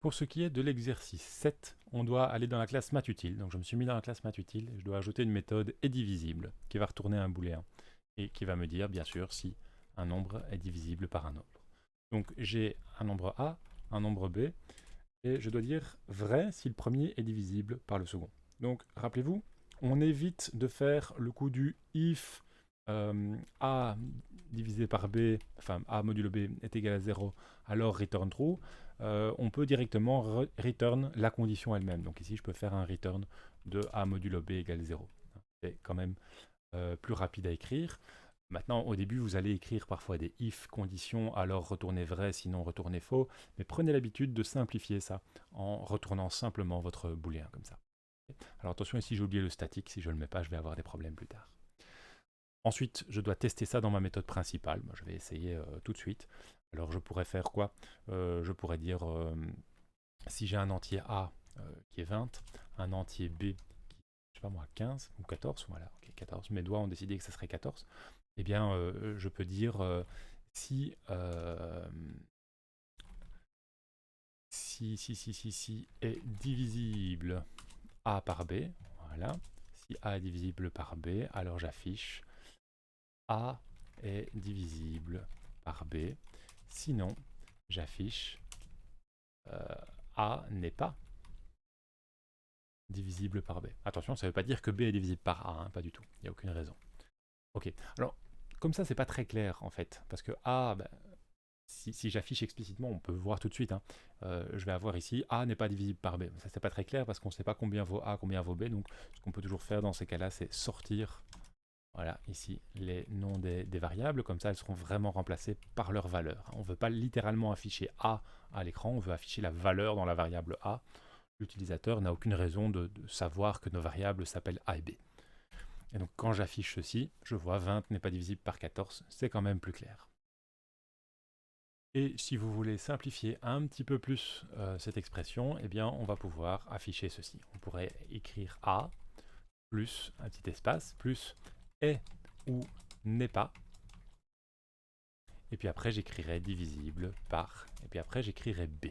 Pour ce qui est de l'exercice 7, on doit aller dans la classe mathutile. Donc je me suis mis dans la classe mathutile et je dois ajouter une méthode est divisible qui va retourner un booléen et qui va me dire bien sûr si un nombre est divisible par un autre. Donc j'ai un nombre A, un nombre B et je dois dire vrai si le premier est divisible par le second. Donc rappelez-vous, on évite de faire le coup du if A divisé par B, enfin A modulo B est égal à 0, alors return true. On peut directement return la condition elle-même. Donc ici, je peux faire un return de A modulo B égale 0. C'est quand même plus rapide à écrire. Maintenant, au début, vous allez écrire parfois des if conditions, alors retournez vrai, sinon retournez faux. Mais prenez l'habitude de simplifier ça en retournant simplement votre booléen comme ça. Alors attention, ici j'ai oublié le statique. Si je ne le mets pas, je vais avoir des problèmes plus tard. Ensuite, je dois tester ça dans ma méthode principale. Moi, je vais essayer tout de suite. Alors je pourrais faire quoi Je pourrais dire si j'ai un entier A qui est 20, un entier B qui est, je sais pas moi, 15 ou 14, voilà, ok, 14, mes doigts ont décidé que ça serait 14, eh bien, je peux dire si, si est divisible A par B, voilà. Si A est divisible par B, alors j'affiche A est divisible par B. Sinon, j'affiche A n'est pas divisible par B. Attention, ça ne veut pas dire que B est divisible par A, hein, pas du tout. Il n'y a aucune raison. Ok, alors, comme ça, c'est pas très clair en fait, parce que A, ben, si j'affiche explicitement, on peut voir tout de suite, hein, je vais avoir ici A n'est pas divisible par B. Ça, c'est pas très clair parce qu'on ne sait pas combien vaut A, combien vaut B, donc ce qu'on peut toujours faire dans ces cas-là, c'est sortir, voilà, ici, les noms des variables, comme ça, elles seront vraiment remplacées par leur valeur. On ne veut pas littéralement afficher A à l'écran, on veut afficher la valeur dans la variable A. L'utilisateur n'a aucune raison de savoir que nos variables s'appellent A et B. Et donc quand j'affiche ceci, je vois 20 n'est pas divisible par 14, c'est quand même plus clair. Et si vous voulez simplifier un petit peu plus cette expression, eh bien on va pouvoir afficher ceci. On pourrait écrire A plus un petit espace plus est ou n'est pas. Et puis après j'écrirai divisible par. Et puis après j'écrirai B.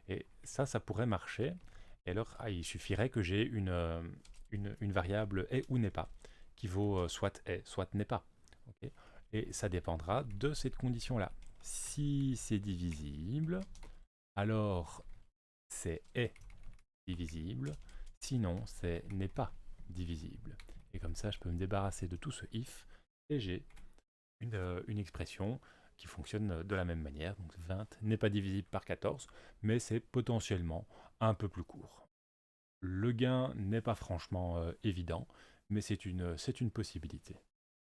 Et ça pourrait marcher. Et alors il suffirait que j'ai une variable est ou n'est pas qui vaut soit est, soit n'est pas. Ok. Et ça dépendra de cette condition-là. Si c'est divisible, alors c'est est divisible, sinon c'est n'est pas divisible. Et comme ça, je peux me débarrasser de tout ce if et j'ai une expression qui fonctionne de la même manière. Donc 20 n'est pas divisible par 14, mais c'est potentiellement un peu plus court. Le gain n'est pas franchement évident, mais c'est une possibilité.